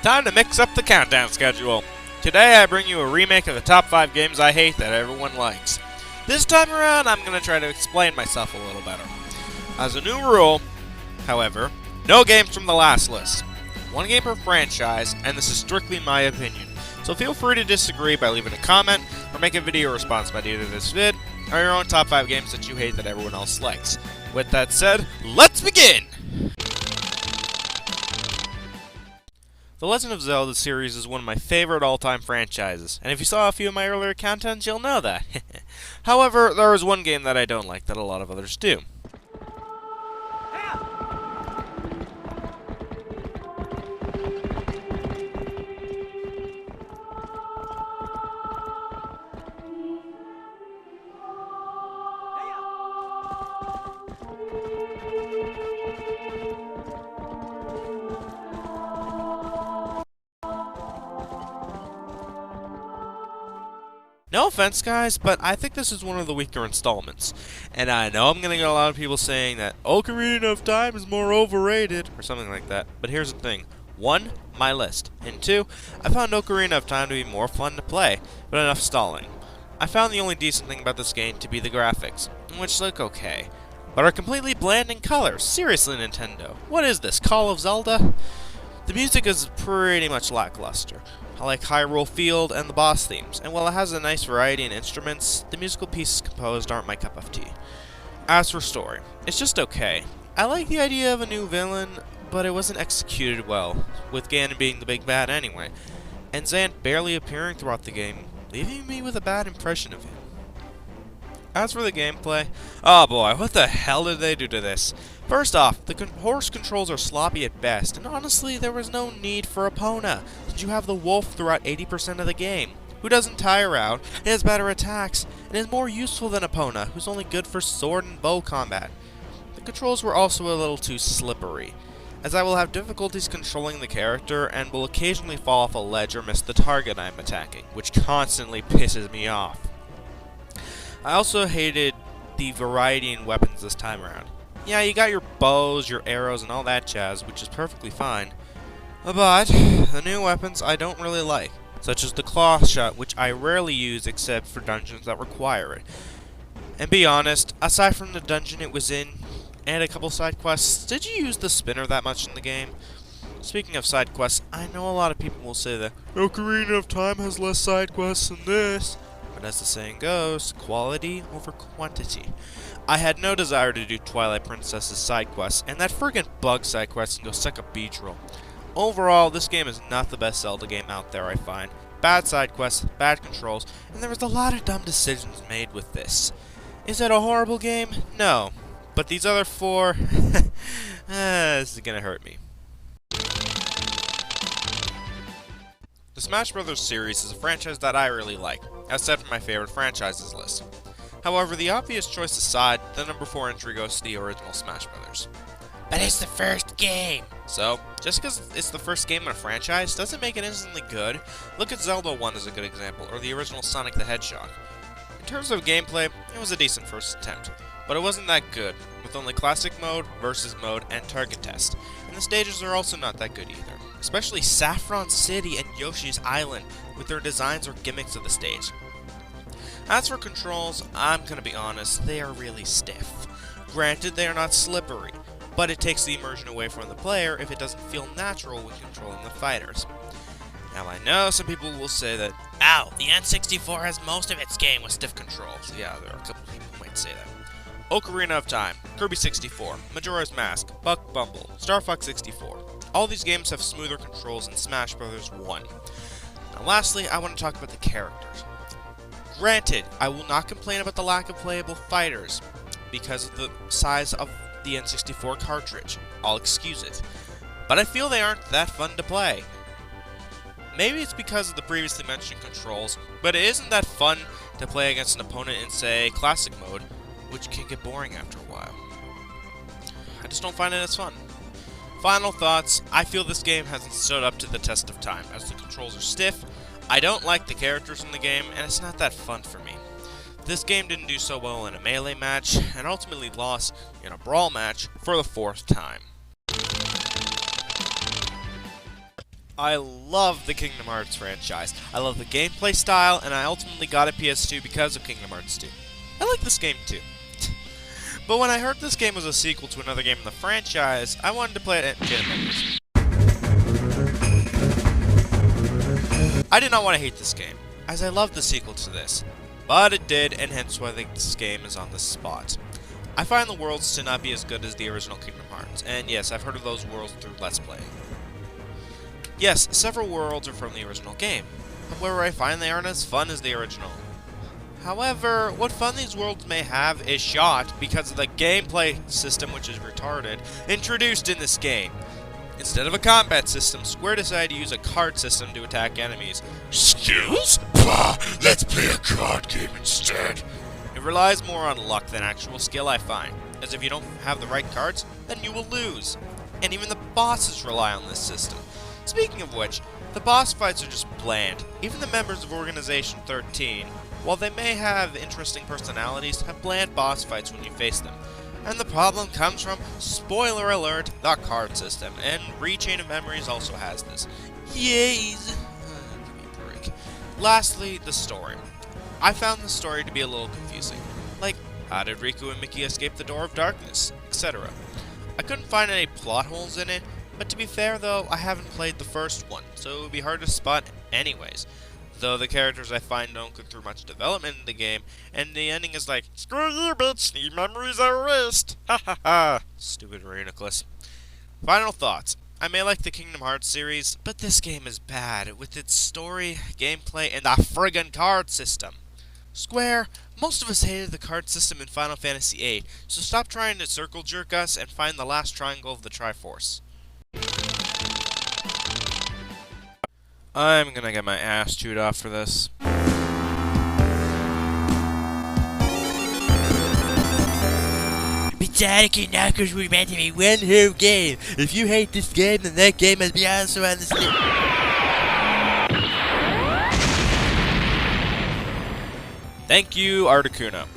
Time to mix up the countdown schedule. Today I bring you a remake of the top 5 games I hate that everyone likes. This time around I'm going to try to explain myself a little better. As a new rule, however, no games from the last list. One game per franchise, and this is strictly my opinion. So feel free to disagree by leaving a comment, or make a video response by either this vid, or your own top 5 games that you hate that everyone else likes. With that said, let's begin! The Legend of Zelda series is one of my favorite all-time franchises, and if you saw a few of my earlier contents, you'll know that. However, there is one game that I don't like that a lot of others do. No offense, guys, but I think this is one of the weaker installments. And I know I'm going to get a lot of people saying that Ocarina of Time is more overrated, or something like that. But here's the thing. 1, my list. And 2, I found Ocarina of Time to be more fun to play, but enough stalling. I found the only decent thing about this game to be the graphics, which look okay, but are completely bland in color. Seriously, Nintendo. What is this, Call of Zelda? The music is pretty much lackluster. I like Hyrule Field and the boss themes, and while it has a nice variety in instruments, the musical pieces composed aren't my cup of tea. As for story, it's just okay. I like the idea of a new villain, but it wasn't executed well, with Ganon being the big bad anyway, and Zant barely appearing throughout the game, leaving me with a bad impression of him. As for the gameplay, oh boy, what the hell did they do to this? First off, the horse controls are sloppy at best, and honestly, there was no need for Epona, since you have the wolf throughout 80% of the game, who doesn't tire out, and has better attacks, and is more useful than Epona, who's only good for sword and bow combat. The controls were also a little too slippery, as I will have difficulties controlling the character, and will occasionally fall off a ledge or miss the target I am attacking, which constantly pisses me off. I also hated the variety in weapons this time around. Yeah, you got your bows, your arrows, and all that jazz, which is perfectly fine. But the new weapons I don't really like, such as the claw shot, which I rarely use except for dungeons that require it. And be honest, aside from the dungeon it was in, and a couple side quests, did you use the spinner that much in the game? Speaking of side quests, I know a lot of people will say that Ocarina of Time has less side quests than this. But as the saying goes, quality over quantity. I had no desire to do Twilight Princess's side quests, and that friggin' bug side quest can go suck a Beedrill. Overall, this game is not the best Zelda game out there, I find. Bad side quests, bad controls, and there was a lot of dumb decisions made with this. Is it a horrible game? No. But these other 4, this is gonna hurt me. The Smash Bros. Series is a franchise that I really like, as set from my favorite franchises list. However, the obvious choice aside, the number 4 entry goes to the original Smash Bros. But it's the first game! So, just because it's the first game in a franchise doesn't make it instantly good. Look at Zelda 1 as a good example, or the original Sonic the Hedgehog. In terms of gameplay, it was a decent first attempt, but it wasn't that good, with only Classic Mode, Versus Mode, and Target Test, and the stages are also not that good either. Especially Saffron City and Yoshi's Island, with their designs or gimmicks of the stage. As for controls, I'm gonna be honest, they are really stiff. Granted, they are not slippery, but it takes the immersion away from the player if it doesn't feel natural when controlling the fighters. Now I know some people will say that, ow, the N64 has most of its game with stiff controls. Yeah, there are a couple people who might say that. Ocarina of Time, Kirby 64, Majora's Mask, Buck Bumble, Star Fox 64. All these games have smoother controls than Smash Bros. 1. Now lastly, I want to talk about the characters. Granted, I will not complain about the lack of playable fighters because of the size of the N64 cartridge. I'll excuse it. But I feel they aren't that fun to play. Maybe it's because of the previously mentioned controls, but it isn't that fun to play against an opponent in, say, Classic Mode, which can get boring after a while. I just don't find it as fun. Final thoughts, I feel this game hasn't stood up to the test of time, as the controls are stiff, I don't like the characters in the game, and it's not that fun for me. This game didn't do so well in a melee match, and ultimately lost in a brawl match for the 4th time. I love the Kingdom Hearts franchise. I love the gameplay style, and I ultimately got a PS2 because of Kingdom Hearts 2. I like this game too. But when I heard this game was a sequel to another game in the franchise, I wanted to play it at Genesis. I did not want to hate this game, as I loved the sequel to this. But it did, and hence why this game is on this spot. I find the worlds to not be as good as the original Kingdom Hearts, and yes, I've heard of those worlds through Let's Play. Yes, several worlds are from the original game. However, I find they aren't as fun as the original. However, what fun these worlds may have is shot because of the gameplay system, which is retarded, introduced in this game. Instead of a combat system, Square decided to use a card system to attack enemies. Skills? Bah, let's play a card game instead. It relies more on luck than actual skill, I find, as if you don't have the right cards, then you will lose. And even the bosses rely on this system. Speaking of which, the boss fights are just bland. Even the members of Organization 13, while they may have interesting personalities, have bland boss fights when you face them. And the problem comes from, spoiler alert, the card system, and Rechain of Memories also has this. Yays! Give me a break. Lastly, the story. I found the story to be a little confusing. Like, how did Riku and Mickey escape the Door of Darkness, etc. I couldn't find any plot holes in it, but to be fair though, I haven't played the first one, so it would be hard to spot anyways. Though the characters I find don't go through much development in the game, and the ending is like, screw you bitch, need memories erased! Ha ha ha! Stupid Reuniclus. Final thoughts. I may like the Kingdom Hearts series, but this game is bad, with its story, gameplay, and the friggin' card system. Square, most of us hated the card system in Final Fantasy VIII, so stop trying to circle jerk us and find the last triangle of the Triforce. I'm gonna get my ass chewed off for this. Sonic and Knuckles were meant to be one whole game. If you hate this game, then that game must be also on this list. Thank you, Articuno.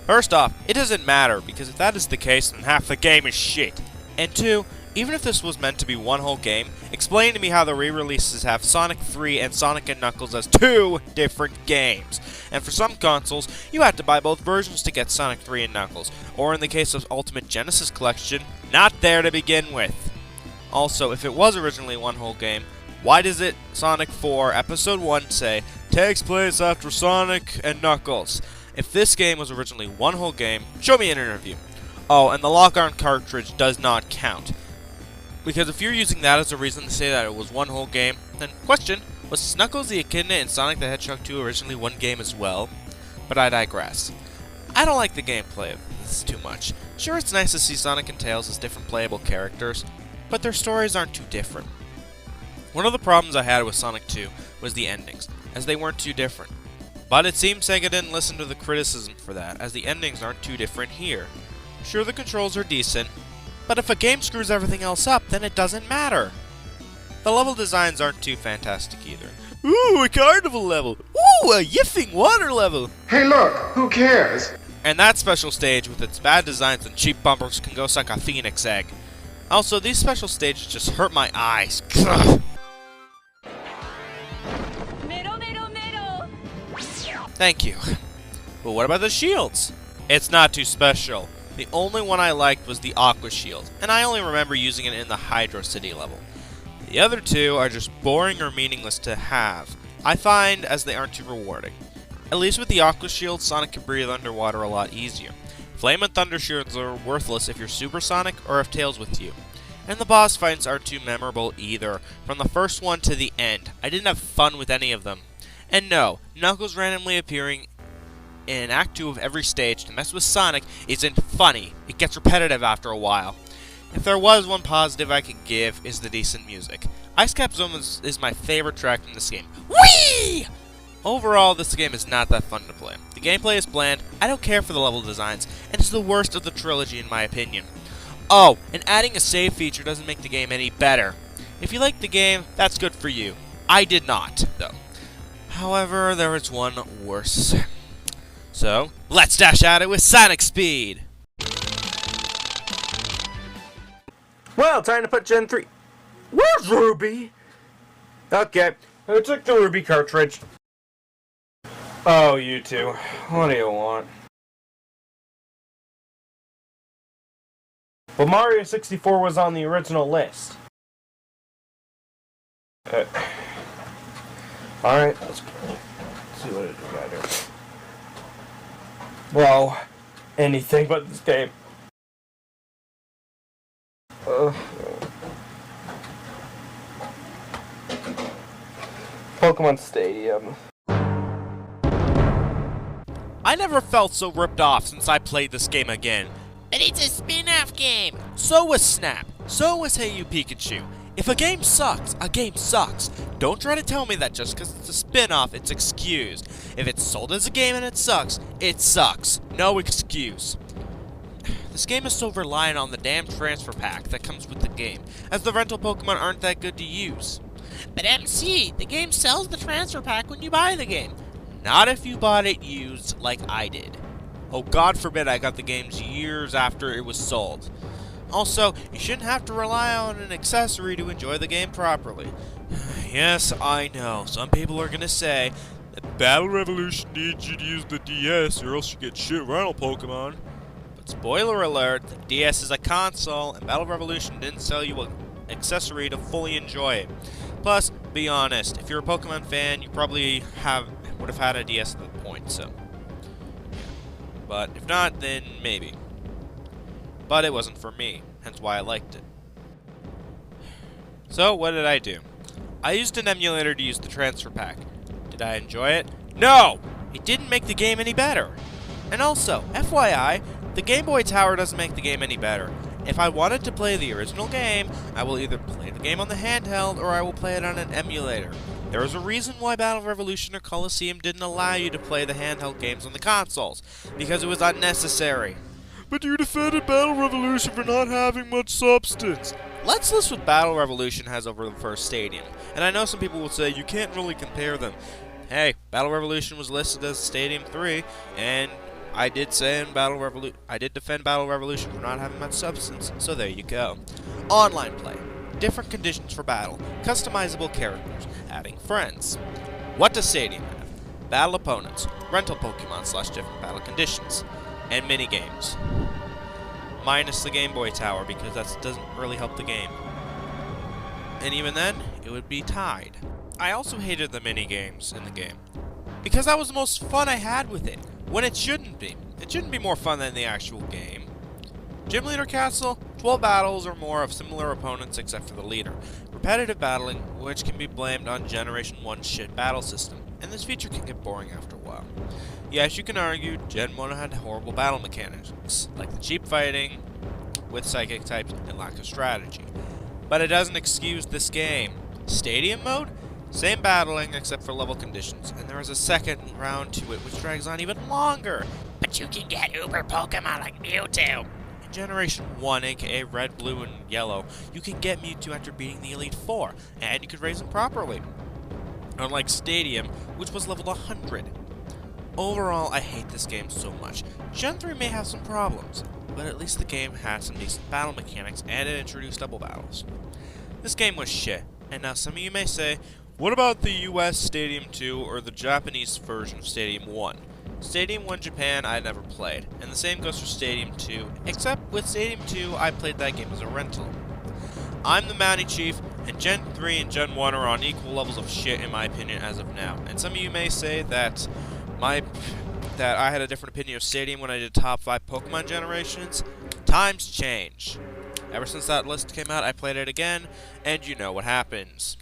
First off, it doesn't matter, because if that is the case, then half the game is shit. And two, even if this was meant to be one whole game, explain to me how the re-releases have Sonic 3 and Sonic & Knuckles as two different games. And for some consoles, you have to buy both versions to get Sonic 3 and Knuckles, or in the case of Ultimate Genesis Collection, not there to begin with. Also, if it was originally one whole game, why does it, Sonic 4 Episode 1, say, takes place after Sonic and Knuckles? If this game was originally one whole game, show me an interview. Oh, and the lock-on cartridge does not count. Because if you're using that as a reason to say that it was one whole game, then question, was Knuckles the Echidna and Sonic the Hedgehog 2 originally one game as well? But I digress. I don't like the gameplay of this too much. Sure, it's nice to see Sonic and Tails as different playable characters, but their stories aren't too different. One of the problems I had with Sonic 2 was the endings, as they weren't too different. But it seems Sega didn't listen to the criticism for that, as the endings aren't too different here. Sure, the controls are decent, but if a game screws everything else up, then it doesn't matter. The level designs aren't too fantastic either. Ooh, a carnival level! Ooh, a yiffing water level! Hey look, who cares? And that special stage with its bad designs and cheap bumpers can go suck a phoenix egg. Also, these special stages just hurt my eyes. Ugh. Thank you. But what about the shields? It's not too special. The only one I liked was the Aqua Shield, and I only remember using it in the Hydro City level. The other two are just boring or meaningless to have, I find, as they aren't too rewarding. At least with the Aqua Shield, Sonic can breathe underwater a lot easier. Flame and Thunder Shields are worthless if you're Supersonic or if Tails with you. And the boss fights aren't too memorable either, from the first one to the end. I didn't have fun with any of them. And no, Knuckles randomly appearing in Act 2 of every stage to mess with Sonic isn't funny. It gets repetitive after a while. If there was one positive I could give, is the decent music. Ice Cap Zone is my favorite track in this game. Whee! Overall, this game is not that fun to play. The gameplay is bland, I don't care for the level designs, and it's the worst of the trilogy in my opinion. Oh, and adding a save feature doesn't make the game any better. If you like the game, that's good for you. I did not, though. However, there is one worse. So, let's dash at it with Sonic Speed! Well, time to put Gen 3... Where's Ruby? Okay, who took the Ruby cartridge? Oh, you two. What do you want? But Mario 64 was on the original list. Alright, let's see what it got here. Well, anything but this game. Pokemon Stadium. I never felt so ripped off since I played this game again. But it's a spin-off game! So was Snap. So was Hey You Pikachu. If a game sucks, a game sucks. Don't try to tell me that just because it's a spin-off, it's excused. If it's sold as a game and it sucks, it sucks. No excuse. This game is so reliant on the damn transfer pack that comes with the game, as the rental Pokemon aren't that good to use. But MC, the game sells the transfer pack when you buy the game. Not if you bought it used like I did. Oh, God forbid I got the games years after it was sold. Also, you shouldn't have to rely on an accessory to enjoy the game properly. Yes, I know, some people are gonna say that Battle Revolution needs you to use the DS or else you get shit rental Pokemon. But spoiler alert, the DS is a console and Battle Revolution didn't sell you an accessory to fully enjoy it. Plus, be honest, if you're a Pokemon fan, you probably would have had a DS at that point, so. But if not, then maybe. But it wasn't for me, hence why I liked it. So, what did I do? I used an emulator to use the transfer pack. Did I enjoy it? No! It didn't make the game any better. And also, FYI, the Game Boy Tower doesn't make the game any better. If I wanted to play the original game, I will either play the game on the handheld or I will play it on an emulator. There is a reason why Battle Revolution or Coliseum didn't allow you to play the handheld games on the consoles, because it was unnecessary. But you defended Battle Revolution for not having much substance. Let's list what Battle Revolution has over the first Stadium. And I know some people will say you can't really compare them. Hey, Battle Revolution was listed as Stadium 3, and I did say in I did defend Battle Revolution for not having much substance, so there you go. Online play. Different conditions for battle. Customizable characters. Adding friends. What does Stadium have? Battle opponents. Rental Pokemon / different battle conditions. And minigames. Minus the Game Boy Tower, because that doesn't really help the game. And even then, it would be tied. I also hated the minigames in the game, because that was the most fun I had with it, when it shouldn't be. It shouldn't be more fun than the actual game. Gym Leader Castle, 12 battles or more of similar opponents except for the leader. Repetitive battling, which can be blamed on Generation 1's shit battle system, and this feature can get boring after a while. Yes, you can argue Gen 1 had horrible battle mechanics, like the cheap fighting with psychic types and lack of strategy. But it doesn't excuse this game. Stadium mode? Same battling except for level conditions, and there is a second round to it which drags on even longer. But you can get uber Pokemon like Mewtwo. In Generation 1, aka Red, Blue, and Yellow, you can get Mewtwo after beating the Elite Four, and you can raise him properly. Unlike Stadium, which was leveled 100. Overall, I hate this game so much. Gen 3 may have some problems, but at least the game had some decent battle mechanics and it introduced double battles. This game was shit, and now some of you may say, what about the US Stadium 2 or the Japanese version of Stadium 1? Stadium 1 Japan I never played, and the same goes for Stadium 2, except with Stadium 2 I played that game as a rental. I'm the Mountie Chief, and Gen 3 and Gen 1 are on equal levels of shit in my opinion as of now, and some of you may say that I had a different opinion of Stadium when I did top 5 Pokemon generations. Times change. Ever since that list came out, I played it again, and you know what happens.